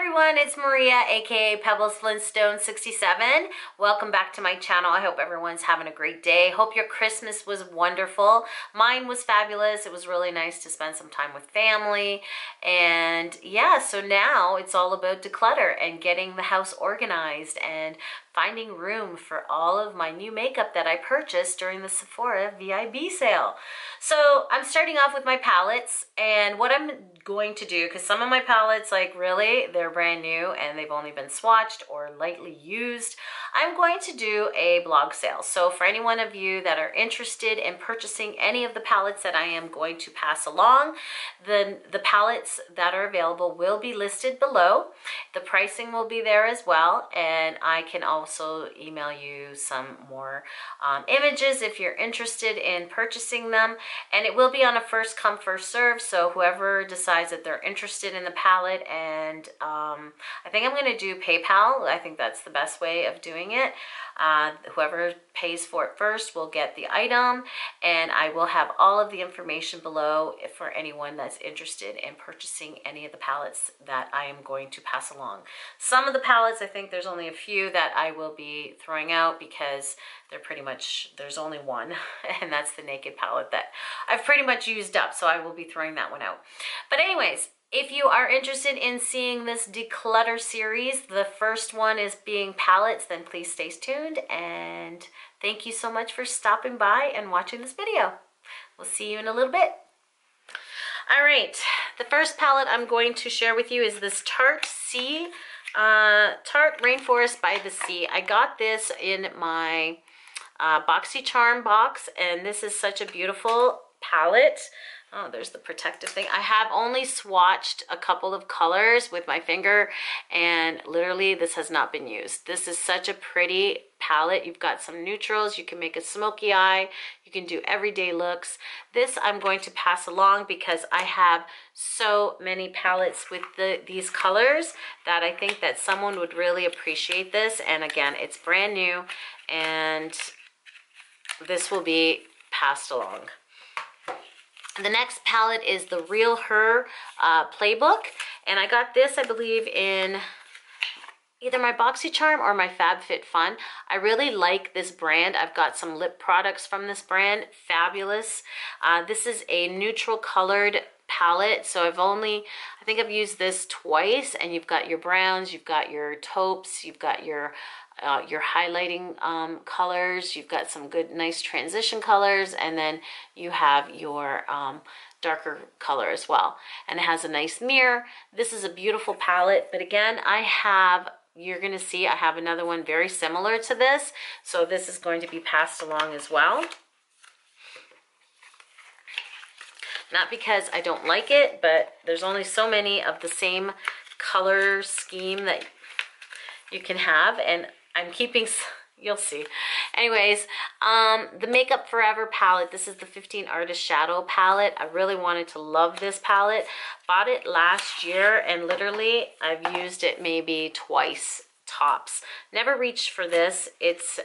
everyone, it's Maria, aka Pebbles Flintstone 67. Welcome back to my channel. I hope everyone's having a great day. Hope your Christmas was wonderful. Mine was fabulous. It was really nice to spend some time with family. And yeah, so now it's all about declutter and getting the house organized and finding room for all of my new makeup that I purchased during the Sephora VIB sale. So I'm starting off with my palettes, and what I'm going to do, because some of my palettes, like really, they're brand new and they've only been swatched or lightly used, I'm going to do a blog sale. So for any one of you that are interested in purchasing any of the palettes that I am going to pass along, the palettes that are available will be listed below. The pricing will be there as well, and I can also email you some more images if you're interested in purchasing them. And it will be on a first come first serve, so whoever decides that they're interested in the palette, and I think I'm going to do PayPal. I think that's the best way of doing it. Whoever pays for it first will get the item, and I will have all of the information below for anyone that's interested in purchasing any of the palettes that I am going to pass along. Some of the palettes, I think there's only a few that I will be throwing out because they're pretty much, there's only one, and that's the Naked palette that I've pretty much used up, so I will be throwing that one out. But anyways, if you are interested in seeing this declutter series, the first one is being palettes, then please stay tuned, and thank you so much for stopping by and watching this video. We'll see you in a little bit. All right, the first palette I'm going to share with you is this Tarte Rainforest by the Sea. I got this in my BoxyCharm box, and this is such a beautiful palette. Oh, there's the protective thing. I have only swatched a couple of colors with my finger, and literally this has not been used. This is such a pretty palette. You've got some neutrals. You can make a smoky eye. You can do everyday looks. This I'm going to pass along because I have so many palettes with these colors that I think that someone would really appreciate this. And again, it's brand new, and this will be passed along. The next palette is the RealHer Playbook, and I got this, I believe, in either my BoxyCharm or my FabFitFun. I really like this brand. I've got some lip products from this brand, fabulous. This is a neutral colored palette, so I think I've used this twice, and you've got your browns, you've got your taupes, you've got your highlighting colors, you've got some good nice transition colors, and then you have your darker color as well. And it has a nice mirror. This is a beautiful palette, but again, you're going to see I have another one very similar to this, so this is going to be passed along as well. Not because I don't like it, but there's only so many of the same color scheme that you can have, and I'm keeping, you'll see. Anyways, the Makeup Forever palette. This is the 15 Artist Shadow palette. I really wanted to love this palette. Bought it last year, and literally I've used it maybe twice tops. Never reached for this. It's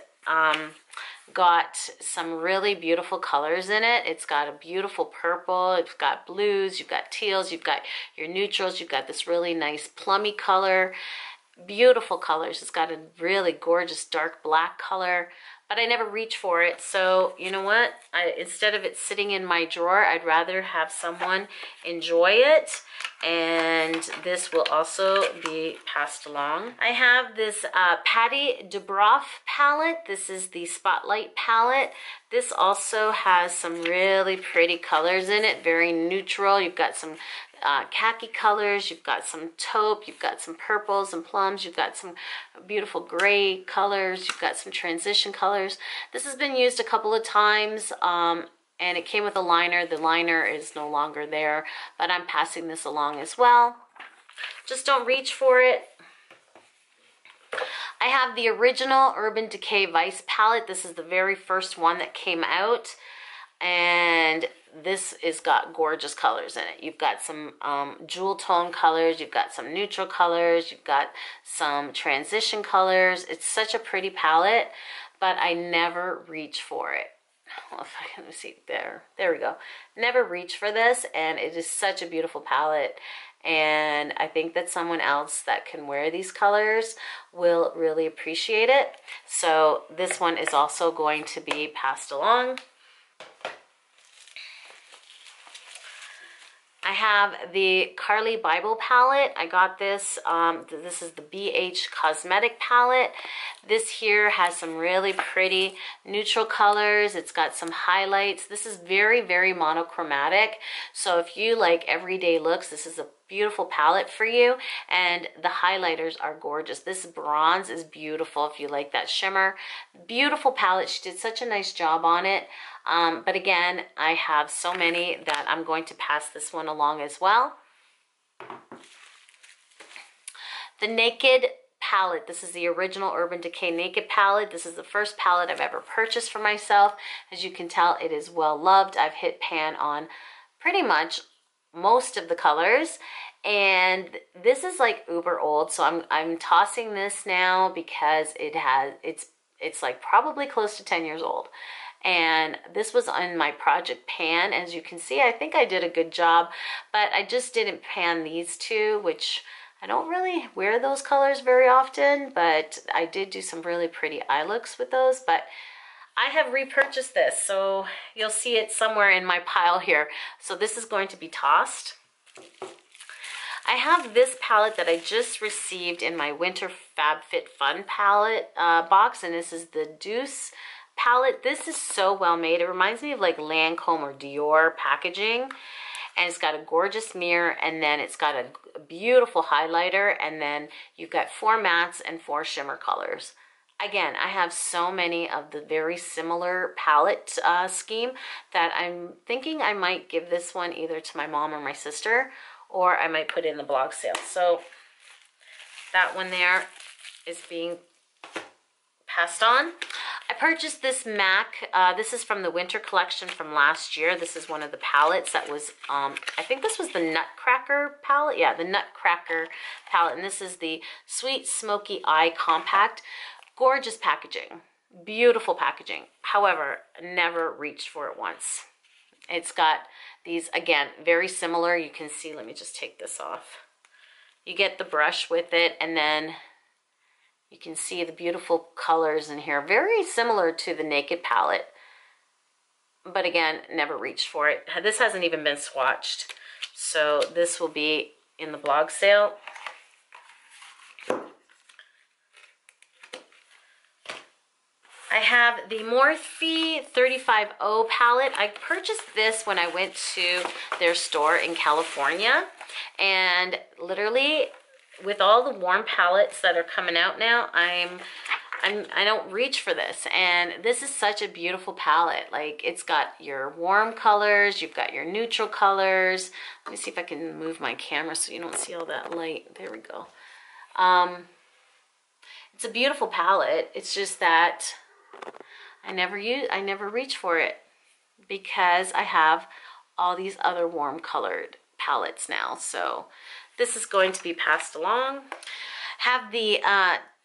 got some really beautiful colors in it. It's got a beautiful purple, it's got blues, you've got teals, you've got your neutrals, you've got this really nice plummy color. Beautiful colors. It's got a really gorgeous dark black color, but I never reach for it. So you know what? Instead of it sitting in my drawer, I'd rather have someone enjoy it, and this will also be passed along. I have this Patti Dubroff palette. This is the Spotlight palette. This also has some really pretty colors in it, very neutral. You've got some khaki colors, you've got some taupe, you've got some purples and plums, you've got some beautiful gray colors, you've got some transition colors. This has been used a couple of times, and it came with a liner. The liner is no longer there, but I'm passing this along as well. Just don't reach for it. I have the original Urban Decay Vice palette. This is the very first one that came out, and this has got gorgeous colors in it. You've got some jewel tone colors, you've got some neutral colors, you've got some transition colors. It's such a pretty palette, but I never reach for it. Well, if I can see there we go. Never reach for this, and it is such a beautiful palette. and I think that someone else that can wear these colors will really appreciate it. So this one is also going to be passed along. I have the Carli Bybel palette. I got this. This is the BH Cosmetic Palette. This here has some really pretty neutral colors. It's got some highlights. This is very, very monochromatic. So if you like everyday looks, this is a beautiful palette for you. And the highlighters are gorgeous. This bronze is beautiful if you like that shimmer. Beautiful palette. She did such a nice job on it. But again, I have so many that I'm going to pass this one along as well. The Naked palette. This is the original Urban Decay Naked palette. This is the first palette I've ever purchased for myself. As you can tell, it is well loved. I've hit pan on pretty much most of the colors. And this is like uber old, so I'm tossing this now because it's like probably close to 10 years old. And this was on my project pan. As you can see, I think I did a good job, but I just didn't pan these two, which I don't really wear those colors very often, but I did do some really pretty eye looks with those. But I have repurchased this, so you'll see it somewhere in my pile here. So this is going to be tossed. I have this palette that I just received in my Winter FabFitFun palette box, and this is the Deuce palette. This is so well made. It reminds me of like Lancome or Dior packaging, and it's got a gorgeous mirror, and then it's got a beautiful highlighter, and then you've got 4 mattes and 4 shimmer colors. Again, I have so many of the very similar palette scheme that I'm thinking I might give this one either to my mom or my sister, or I might put it in the blog sale. So that one there is being passed on. I purchased this MAC. This is from the winter collection from last year. This is one of the palettes that was, I think this was the Nutcracker palette. Yeah, the Nutcracker palette. And this is the Sweet Smoky Eye Compact. Gorgeous packaging. Beautiful packaging. However, never reached for it once. It's got these, again, very similar. You can see, let me just take this off. You get the brush with it, and then you can see the beautiful colors in here. Very similar to the Naked palette. But again, never reached for it. This hasn't even been swatched. So this will be in the blog sale. I have the Morphe 35O palette. I purchased this when I went to their store in California. And literally, with all the warm palettes that are coming out now, I don't reach for this. And this is such a beautiful palette. Like, it's got your warm colors, you've got your neutral colors. Let me see if I can move my camera so you don't see all that light. There we go. It's a beautiful palette. It's just that I never reach for it because I have all these other warm colored palettes now. So this is going to be passed along. Have the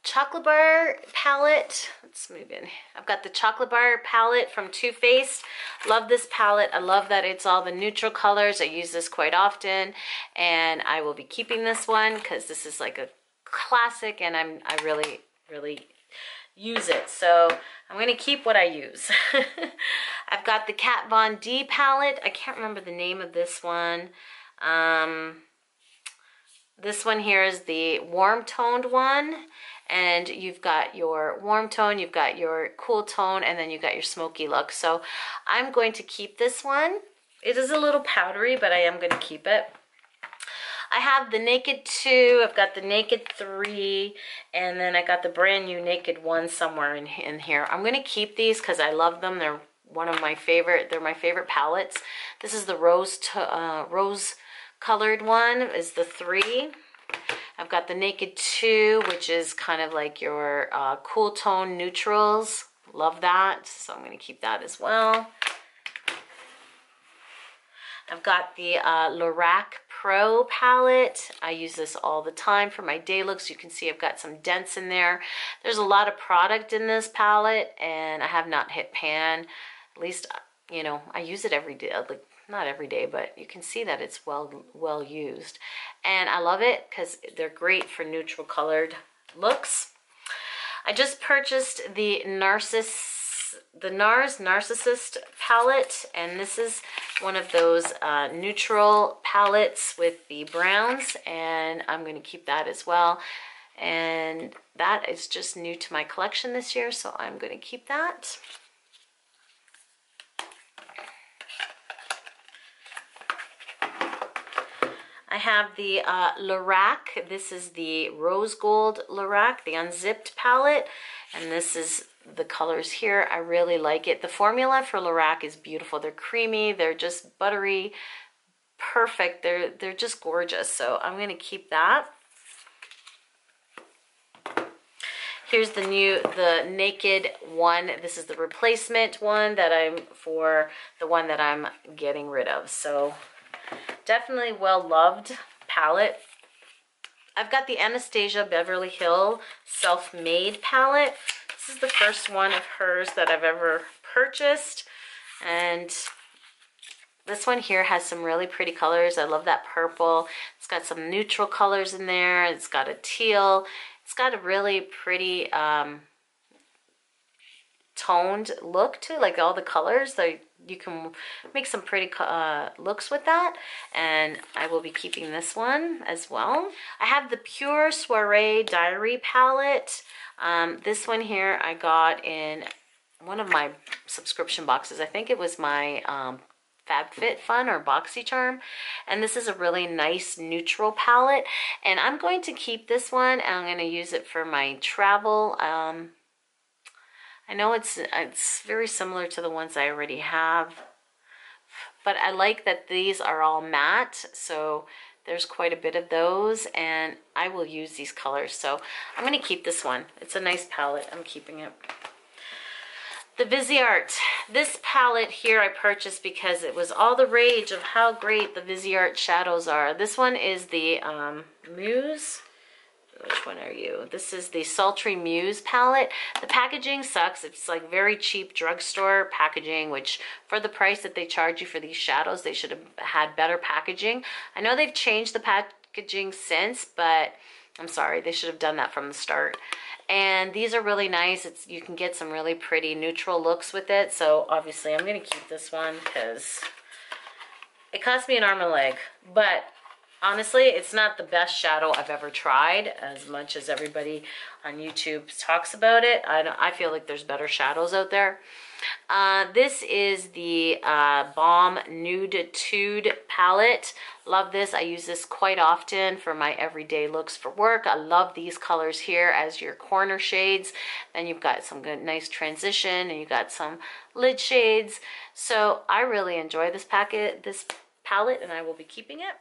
Chocolate Bar palette. Let's move in. I've got the Chocolate Bar palette from Too Faced. Love this palette. I love that it's all the neutral colors. I use this quite often, and I will be keeping this one because this is like a classic, and I really use it. So I'm going to keep what I use. I've got the Kat Von D palette. I can't remember the name of this one. This one here is the warm toned one, and you've got your warm tone, you've got your cool tone, and then you've got your smoky look. So I'm going to keep this one. It is a little powdery, but I am going to keep it. I have the Naked 2, I've got the Naked 3, and then I got the brand new Naked 1 somewhere in here. I'm going to keep these because I love them. They're one of my favorite, they're my favorite palettes. This is the rose colored one, is the 3. I've got the Naked 2, which is kind of like your cool tone neutrals. Love that, so I'm going to keep that as well. I've got the Lorac Pro palette. I use this all the time for my day looks. You can see I've got some dents in there. There's a lot of product in this palette, and I have not hit pan. At least, you know, I use it every day. Like, not every day, but you can see that it's well used. And I love it because they're great for neutral colored looks. I just purchased the NARS Narcissist palette, and this is one of those neutral palettes with the browns, and I'm going to keep that as well. And that is just new to my collection this year, so I'm going to keep that. I have the Lorac. This is the Rose Gold Lorac, the Unzipped palette. And this is the colors here. I really like it. The formula for Lorac is beautiful. They're creamy. They're just buttery. Perfect. They're just gorgeous. So I'm going to keep that. Here's the Naked one. This is the replacement one that I'm getting rid of. So definitely well-loved palette. I've got the Anastasia Beverly Hill Self-Made palette. This is the first one of hers that I've ever purchased. And this one here has some really pretty colors. I love that purple. It's got some neutral colors in there. It's got a teal. It's got a really pretty toned look to it, like all the colors. Like you can make some pretty looks with that, and I will be keeping this one as well. I have the Pure Soiree Diary palette. This one here I got in one of my subscription boxes. I think it was my FabFitFun or BoxyCharm, and this is a really nice neutral palette, and I'm going to keep this one, and I'm going to use it for my travel. I know it's very similar to the ones I already have, but I like that these are all matte, so there's quite a bit of those, and I will use these colors, so I'm going to keep this one. It's a nice palette. I'm keeping it. The Viseart. This palette here I purchased because it was all the rage of how great the Viseart shadows are. This one is the Mousse. Which one are you? This is the Sultry Muse palette. The packaging sucks. It's like very cheap drugstore packaging, which for the price that they charge you for these shadows, they should have had better packaging. I know they've changed the packaging since, but I'm sorry, they should have done that from the start. And these are really nice. You can get some really pretty neutral looks with it. So obviously I'm going to keep this one because it cost me an arm and a leg. But honestly, it's not the best shadow I've ever tried, as much as everybody on YouTube talks about it. I feel like there's better shadows out there. This is the BALM Nude Tude palette. Love this. I use this quite often for my everyday looks for work. I love these colors here as your corner shades. Then you've got some good, nice transition, and you've got some lid shades. So I really enjoy this palette, and I will be keeping it.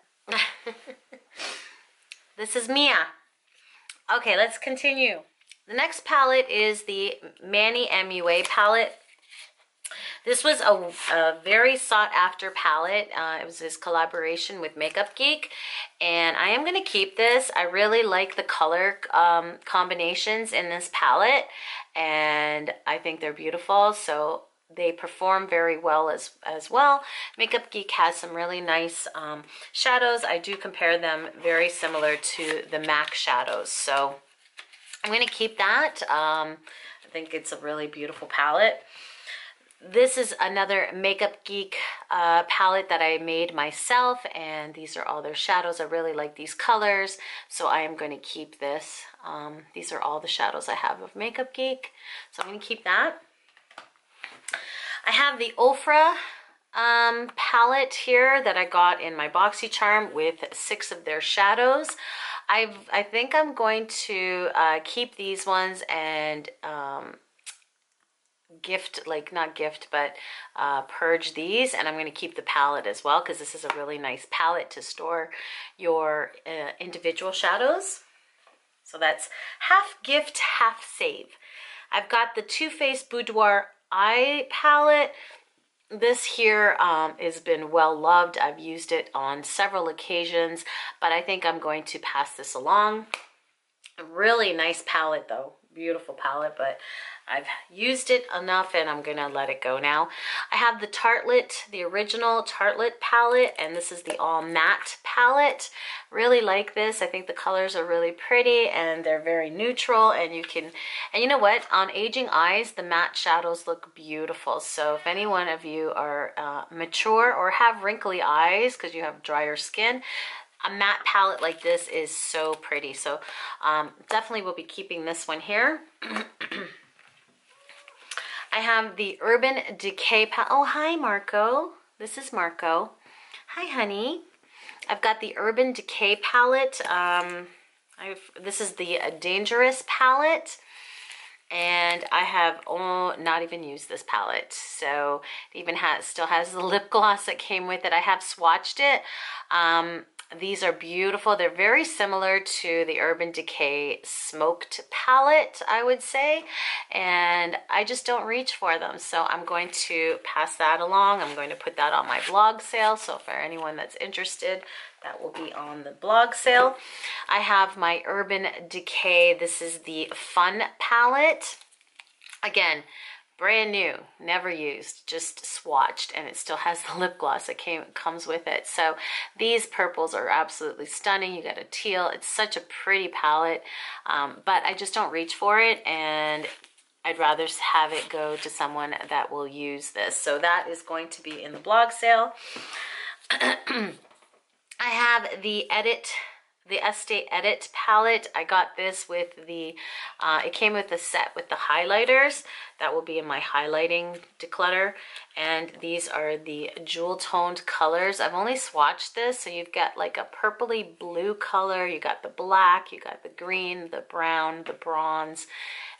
This is Mia. Okay, let's continue. The next palette is the Manny Mua Palette. This was a very sought after palette. It was his collaboration with Makeup Geek, and I am going to keep this. I really like the color combinations in this palette, and I think they're beautiful. So they perform very well as well. Makeup Geek has some really nice shadows. I do compare them very similar to the MAC shadows. So I'm going to keep that. I think it's a really beautiful palette. This is another Makeup Geek palette that I made myself, and these are all their shadows. I really like these colors, so I am going to keep this. These are all the shadows I have of Makeup Geek, so I'm going to keep that. I have the Ofra palette here that I got in my BoxyCharm with 6 of their shadows. I think I'm going to keep these ones and purge these, and I'm going to keep the palette as well because this is a really nice palette to store your individual shadows. So that's half gift, half save. I've got the Too Faced Boudoir Eye palette. This here has been well loved. I've used it on several occasions, but I think I'm going to pass this along. A really nice palette though, beautiful palette, but I've used it enough and I'm gonna let it go now. I have the Tartelette, the original Tartelette palette, and this is the all matte palette. Really like this. I think the colors are really pretty and they're very neutral, and you know what? On aging eyes, the matte shadows look beautiful. So if any one of you are mature or have wrinkly eyes because you have drier skin, a matte palette like this is so pretty. So definitely will be keeping this one here. I have the Urban Decay palette. Oh, hi, Marco. This is Marco. Hi, honey. I've got the Urban Decay palette. This is the Dangerous palette. And I have not even used this palette. So it even still has the lip gloss that came with it. I have swatched it. These are beautiful. They're very similar to the Urban Decay Smoked palette, I would say. And I just don't reach for them. So I'm going to pass that along. I'm going to put that on my blog sale. So for anyone that's interested, that will be on the blog sale. I have my Urban Decay. This is the Fun palette. Again, brand new, never used, just swatched, and it still has the lip gloss that comes with it. So these purples are absolutely stunning. You got a teal. It's such a pretty palette, but I just don't reach for it, and I'd rather have it go to someone that will use this. So that is going to be in the blog sale. I have the Estee Edit palette. I got this with the, it came with a set with the highlighters. That will be in my highlighting declutter. And these are the jewel toned colors. I've only swatched this. So you've got like a purpley blue color. You got the black, you got the green, the brown, the bronze,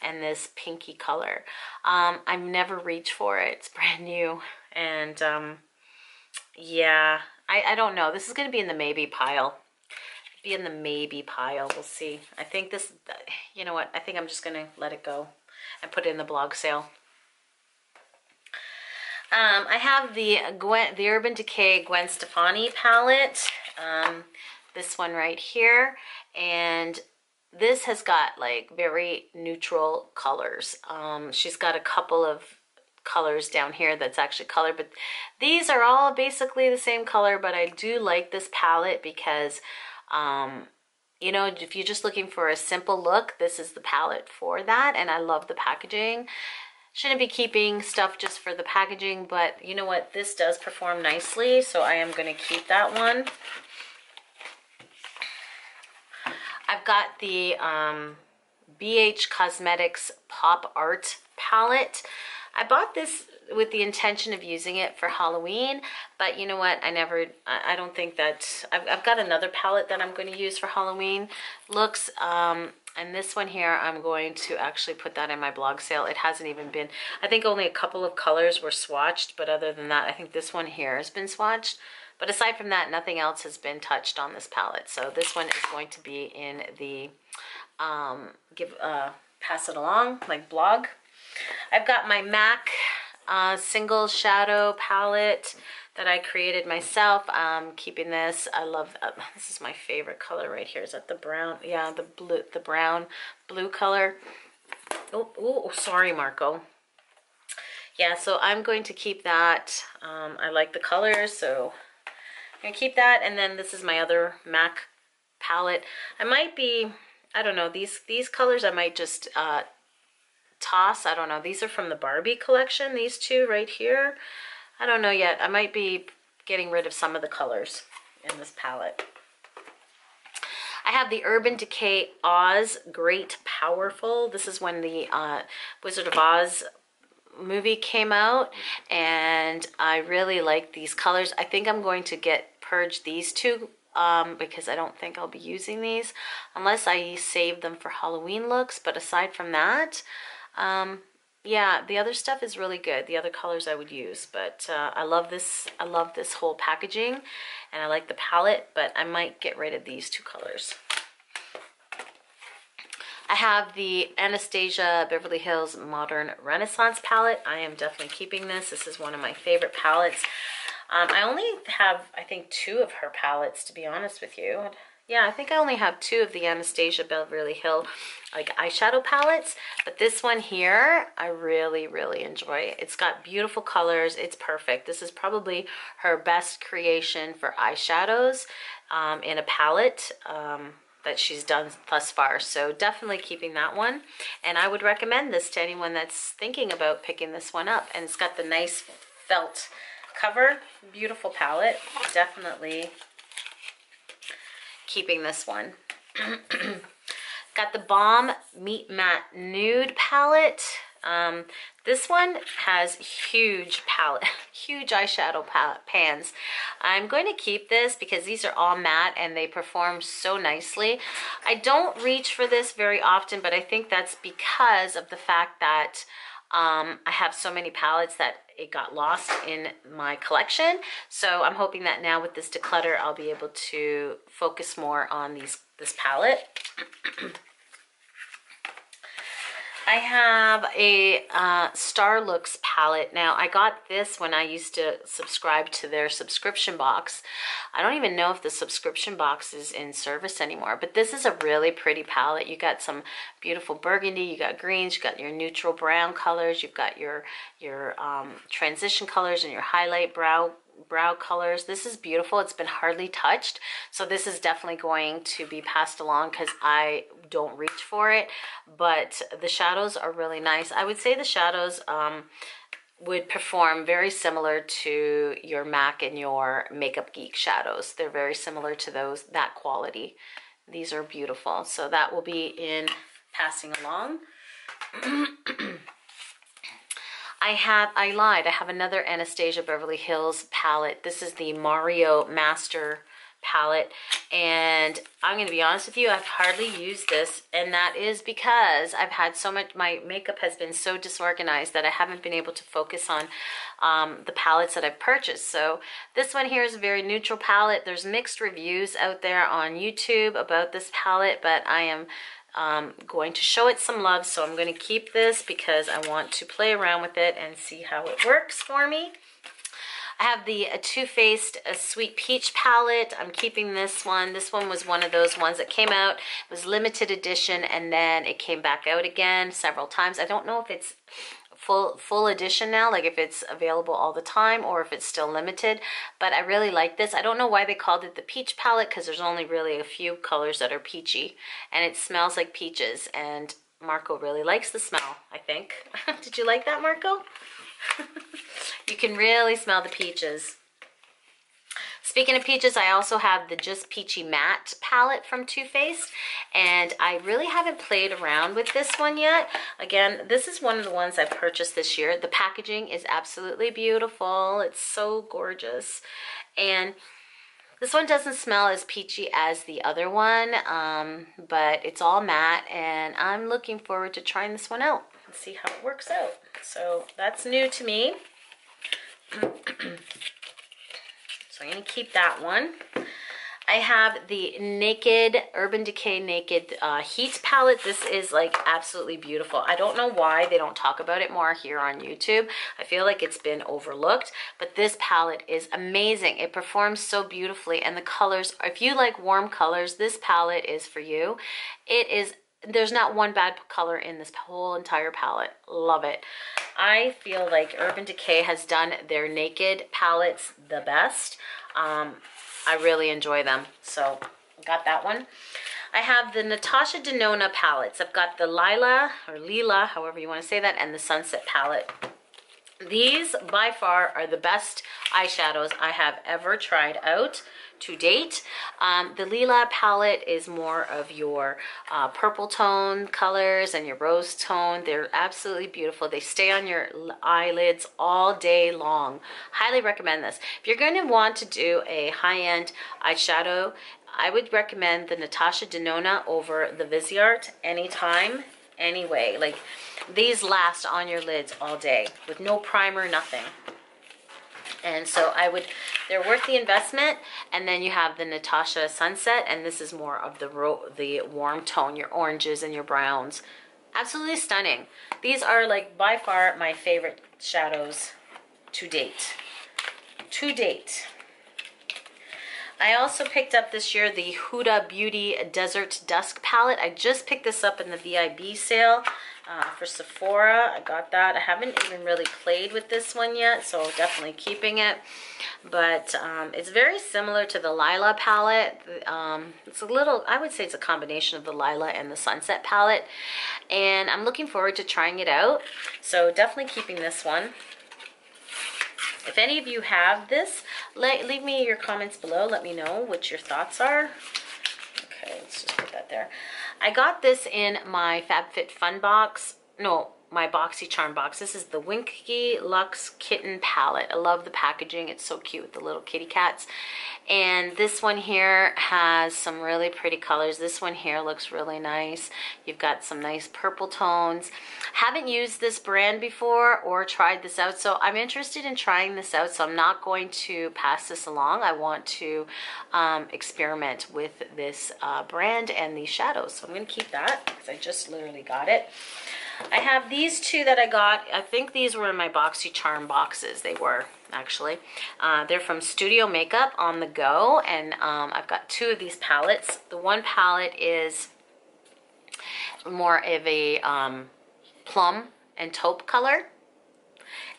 and this pinky color. I've never reached for it. It's brand new. And yeah, I don't know. This is going to be in the maybe pile. Be in the maybe pile. We'll see. I think this, you know what? I think I'm just going to let it go and put it in the blog sale. I have the Urban Decay Gwen Stefani palette. This one right here. And this has got like very neutral colors. She's got a couple of colors down here that's actually color, but these are all basically the same color. But I do like this palette because you know, if you're just looking for a simple look, this is the palette for that. And I love the packaging. Shouldn't be keeping stuff just for the packaging, but you know what? This does perform nicely, so I am going to keep that one. I've got the BH Cosmetics Pop Art palette. I bought this with the intention of using it for Halloween, but you know what? I don't think that, I've got another palette that I'm going to use for Halloween looks, and this one here, I'm going to actually put that in my blog sale. It hasn't even been, I think only a couple of colors were swatched, but other than that, I think this one here has been swatched. But aside from that, nothing else has been touched on this palette. So this one is going to be in the, pass it along, like blog. I've got my MAC single shadow palette that I created myself. Keeping this. I love this is my favorite color right here. Is that the brown? Yeah, the brown blue color. Oh, sorry, Marco. Yeah, so I'm going to keep that. I like the colors, so I'm gonna keep that. And then this is my other MAC palette. I might be, I don't know, these colors I might just toss. I don't know. These are from the Barbie collection, these two right here. I don't know yet. I might be getting rid of some of the colors in this palette. I have the Urban Decay Oz Great Powerful. This is when the Wizard of Oz movie came out, and I really like these colors. I think I'm going to purge these two because I don't think I'll be using these unless I save them for Halloween looks. But aside from that, yeah, the other stuff is really good. The other colors I would use, but I love this whole packaging, and I like the palette, but I might get rid of these two colors. I have the Anastasia Beverly Hills Modern Renaissance palette. I am definitely keeping this. This is one of my favorite palettes. I only have, I think, 2 of her palettes, to be honest with you. Yeah, I think I only have 2 of the Anastasia Beverly Hill like eyeshadow palettes, but this one here I really enjoy. It's got beautiful colors. It's perfect. This is probably her best creation for eyeshadows in a palette that she's done thus far. So definitely keeping that one, and I would recommend this to anyone that's thinking about picking this one up. And it's got the nice felt cover. Beautiful palette. Definitely keeping this one. Got the BALM Meat Matte Nude palette. This one has huge eyeshadow pans. I'm going to keep this because these are all matte and they perform so nicely. I don't reach for this very often, but I think that's because of the fact that I have so many palettes that it got lost in my collection. So I'm hoping that now with this declutter, I'll be able to focus more on this palette. I have a Starlooks palette. Now, I got this when I used to subscribe to their subscription box. I don't even know if the subscription box is in service anymore, but this is a really pretty palette. You got some beautiful burgundy, you got greens, you got your neutral brown colors, you've got your transition colors and your highlight brow colors. This is beautiful. It's been hardly touched, so this is definitely going to be passed along because I don't reach for it, but the shadows are really nice. I would say the shadows would perform very similar to your MAC and your Makeup Geek shadows. They're very similar to that quality. These are beautiful, so that will be in passing along. I lied. I have another Anastasia Beverly Hills palette. This is the Mario Master palette, and I'm going to be honest with you, I've hardly used this, and that is because I've had so much, my makeup has been so disorganized that I haven't been able to focus on the palettes that I've purchased. So this one here is a very neutral palette. There's mixed reviews out there on YouTube about this palette, but I am going to show it some love, so I'm going to keep this because I want to play around with it and see how it works for me. I have the Too Faced Sweet Peach palette. I'm keeping this one. This one was one of those ones that came out. It was limited edition, and then it came back out again several times. I don't know if it's full edition now, like if it's available all the time or if it's still limited, but I really like this. I don't know why they called it the peach palette because there's only really a few colors that are peachy, and it smells like peaches, and Marco really likes the smell, I think. Did you like that, Marco? You can really smell the peaches. Speaking of peaches, I also have the Just Peachy Matte palette from Too Faced, and I really haven't played around with this one yet. Again, this is one of the ones I purchased this year. The packaging is absolutely beautiful. It's so gorgeous, and this one doesn't smell as peachy as the other one, but it's all matte, and I'm looking forward to trying this one out and see how it works out. So that's new to me. So I'm going to keep that one. I have the Urban Decay Naked Heat palette. This is like absolutely beautiful. I don't know why they don't talk about it more here on YouTube. I feel like it's been overlooked, but this palette is amazing. It performs so beautifully, and the colors, if you like warm colors, this palette is for you. There's not one bad color in this whole entire palette. Love it. I feel like Urban Decay has done their naked palettes the best. I really enjoy them. So got that one. I have the Natasha-Nonna Palettes. I've got the Lila, however you want to say that, and the Sunset palette. These by far are the best eyeshadows I have ever tried out to date. The Lila palette is more of your purple tone colors and your rose tone. They're absolutely beautiful. They stay on your eyelids all day long. Highly recommend this. If you're going to want to do a high-end eyeshadow, I would recommend the Natasha-Nonna over the Viseart anytime, anyway. Like, these last on your lids all day with no primer, nothing. And so they're worth the investment. And then you have the Natasha Sunset, and this is more of the warm tone, your oranges and your browns. Absolutely stunning. These are like by far my favorite shadows to date. I also picked up this year the Huda Beauty Desert Dusk palette. I just picked this up in the VIB sale for Sephora. I got that. I haven't even really played with this one yet, so definitely keeping it. But it's very similar to the Lila palette. It's a little, I would say it's a combination of the Lila and the Sunset palette. And I'm looking forward to trying it out. So definitely keeping this one. If any of you have this, leave me your comments below. Let me know what your thoughts are. Okay, let's just put that there. I got this in my FabFitFun box. No, my BoxyCharm box. This is the Winky Luxe Kitten palette. I love the packaging. It's so cute with the little kitty cats. And this one here has some really pretty colors. This one here looks really nice. You've got some nice purple tones. Haven't used this brand before or tried this out, so I'm interested in trying this out, so I'm not going to pass this along. I want to experiment with this brand and these shadows. So I'm going to keep that because I just literally got it. I have these two that I got. I think these were in my BoxyCharm boxes. They were, actually. They're from Studio Makeup on the go, and I've got two of these palettes. The one palette is more of a plum and taupe color,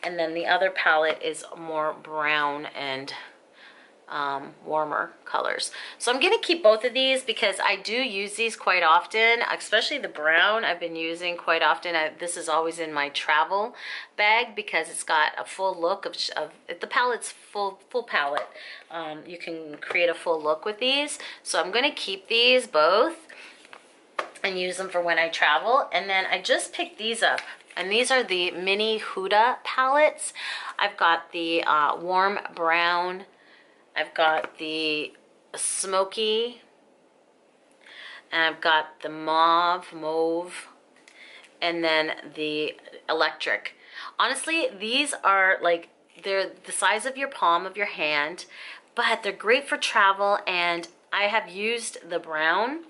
and then the other palette is more brown and warmer colors. So I'm going to keep both of these because I do use these quite often, especially the brown I've been using quite often. This is always in my travel bag because it's got a full look of the palette's full palette. You can create a full look with these. So I'm going to keep these both and use them for when I travel. And then I just picked these up. And these are the mini Huda palettes. I've got the warm brown. I've got the Smoky, and I've got the mauve, and then the electric. Honestly, these are like, they're the size of your palm of your hand, but they're great for travel, and I have used the brown,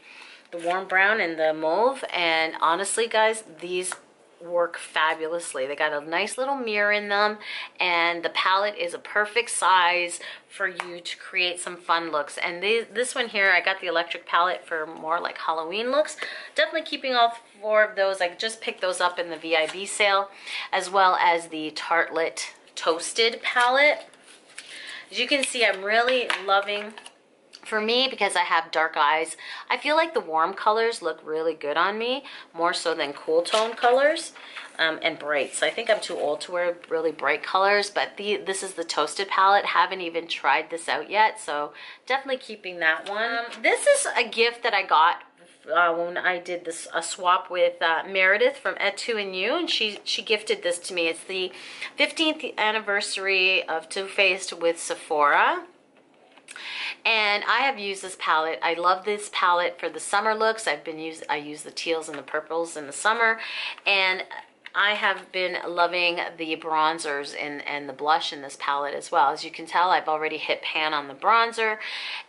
the warm brown and the mauve, and honestly, guys, these work fabulously. They got a nice little mirror in them, and the palette is a perfect size for you to create some fun looks. And this one here, I got the electric palette for more like Halloween looks. Definitely keeping all four of those. I just picked those up in the VIB sale, as well as the Tartelette Toasted palette. As you can see, I'm really loving, for me, because I have dark eyes, I feel like the warm colors look really good on me, more so than cool tone colors and bright. So I think I'm too old to wear really bright colors, but this is the Toasted palette. Haven't even tried this out yet, so definitely keeping that one. This is a gift that I got when I did a swap with Meredith from Et Tu and You, and she gifted this to me. It's the 15th anniversary of Too Faced with Sephora. And I have used this palette. I love this palette for the summer looks. I use the teals and the purples in the summer, and I have been loving the bronzers and the blush in this palette as well. As you can tell, I've already hit pan on the bronzer,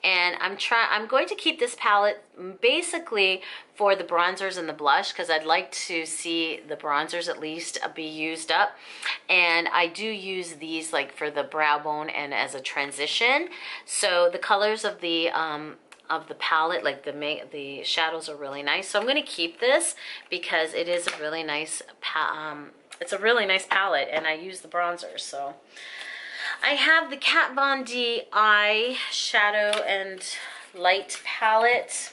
and I'm going to keep this palette basically for the bronzers and the blush, because I'd like to see the bronzers at least be used up. And I do use these like for the brow bone and as a transition. So the colors of the palette, like the shadows are really nice. So I'm going to keep this because it is a really nice it's a really nice palette, and I use the bronzers. So I have the Kat Von D Eyeshadow and Light palette.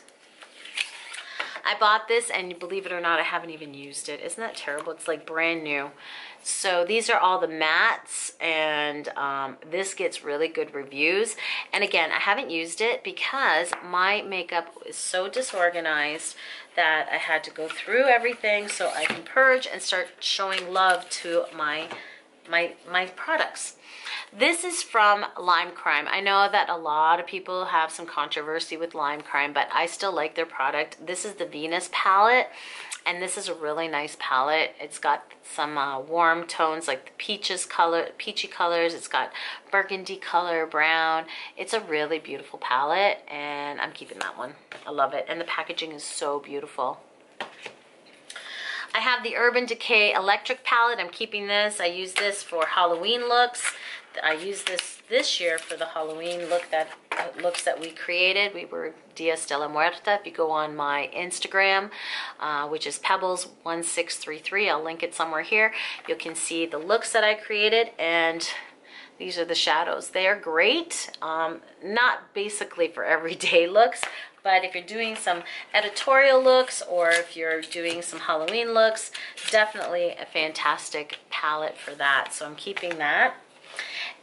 I bought this, and believe it or not, I haven't even used it. Isn't that terrible? It's like brand new. So these are all the mattes, and this gets really good reviews. And again, I haven't used it because my makeup is so disorganized that I had to go through everything so I can purge and start showing love to my products. This is from Lime Crime. I know that a lot of people have some controversy with Lime Crime, but I still like their product. This is the Venus palette, and this is a really nice palette. It's got some warm tones like the peachy colors. It's got burgundy color, brown. It's a really beautiful palette, and I'm keeping that one. I love it, and the packaging is so beautiful. I have the Urban Decay Electric palette. I'm keeping this. I use this for Halloween looks. I used this year for the Halloween look that looks that we created. We were Dias de la Muerta. If you go on my Instagram, which is Pebbles1633, I'll link it somewhere here. You can see the looks that I created, and these are the shadows. They are great. Not basically for everyday looks, but if you're doing some editorial looks or if you're doing some Halloween looks, definitely a fantastic palette for that. So I'm keeping that.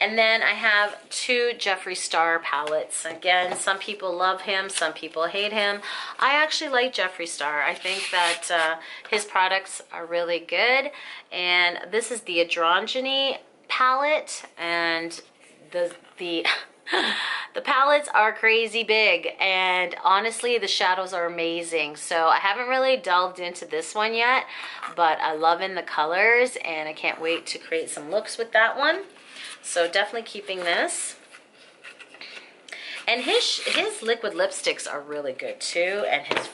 And then I have 2 Jeffree Star palettes. Again, some people love him, some people hate him. I actually like Jeffree Star. I think that his products are really good. And this is the Androgyny palette, and the the palettes are crazy big, and honestly the shadows are amazing. So I haven't really delved into this one yet, but I love in the colors, and I can't wait to create some looks with that one. So definitely keeping this. And his liquid lipsticks are really good too, and his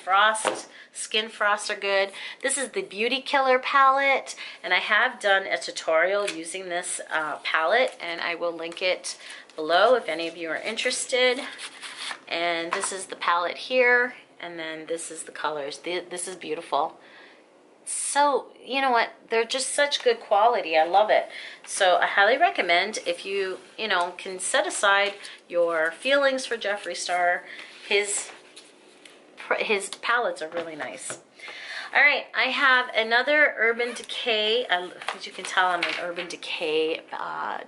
skin frosts are good. This is the Beauty Killer palette, and I have done a tutorial using this palette, and I will link it below if any of you are interested. And this is the palette here, and then this is the colors. This is beautiful. So, you know what, they're just such good quality. I love it. So I highly recommend, if you can set aside your feelings for Jeffree Star, his palettes are really nice. All right, I have another Urban Decay. As you can tell, I'm an Urban Decay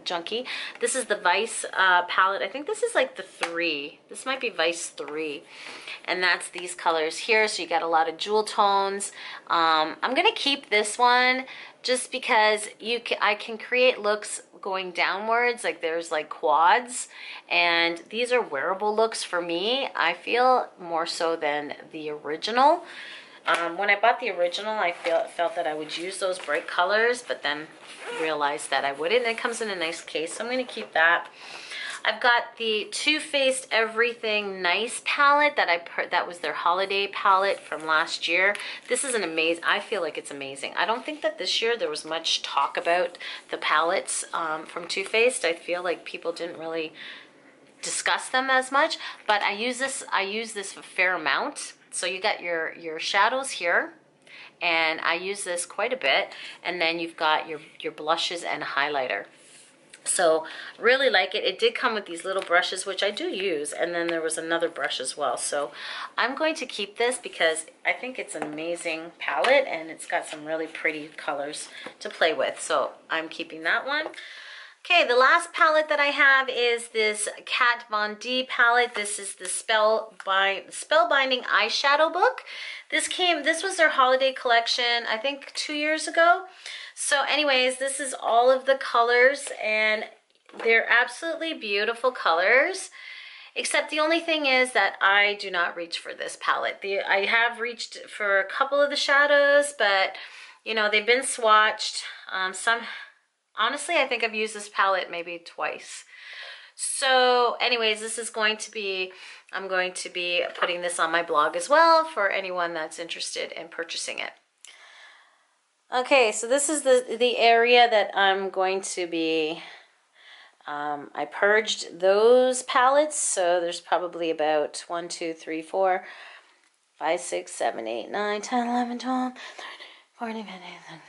junkie. This is the Vice palette. I think this is like the 3. This might be Vice 3. And that's these colors here. So you got a lot of jewel tones. I'm going to keep this one just because I can create looks going downwards. Like there's like quads. And these are wearable looks for me, I feel, more so than the original. When I bought the original, I felt that I would use those bright colors, but then realized that I wouldn't. It comes in a nice case, so I'm going to keep that. I've got the Too Faced Everything Nice palette that was their holiday palette from last year. This is an amazing, I feel like it's amazing. I don't think that this year there was much talk about the palettes from Too Faced. I feel like people didn't really discuss them as much, but I use this a fair amount. So you got your shadows here, and I use this quite a bit, and then you've got your blushes and highlighter. So really like it. It did come with these little brushes, which I do use, and then there was another brush as well. So I'm going to keep this because I think it's an amazing palette, and it's got some really pretty colors to play with. So I'm keeping that one. Okay, the last palette that I have is this Kat Von D palette. This is the Spellbinding Eyeshadow book. This was their holiday collection, I think 2 years ago. So anyways, this is all of the colors, and they're absolutely beautiful colors. Except the only thing is that I do not reach for this palette. I have reached for a couple of the shadows, but they've been swatched. Honestly, I think I've used this palette maybe twice. So anyways, this is going to be, I'm going to be putting this on my blog as well for anyone that's interested in purchasing it. Okay, so this is the area that I'm going to be, I purged those palettes. So there's probably about 1, 2, 3, 4, 5, 6, 7, 8, 9, 10, 11, 12, 13, 14, 15, 16, 17,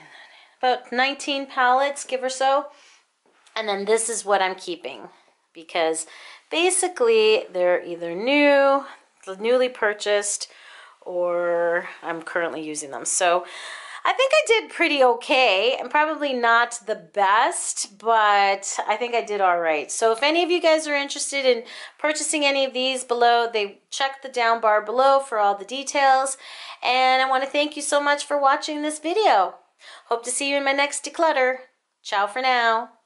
about 19 palettes, give or so. And then this is what I'm keeping, because basically they're either newly purchased, or I'm currently using them. So I think I did pretty okay, and probably not the best, but I think I did all right. So if any of you guys are interested in purchasing any of these below, check the down bar below for all the details. And I want to thank you so much for watching this video. Hope to see you in my next declutter. Ciao for now.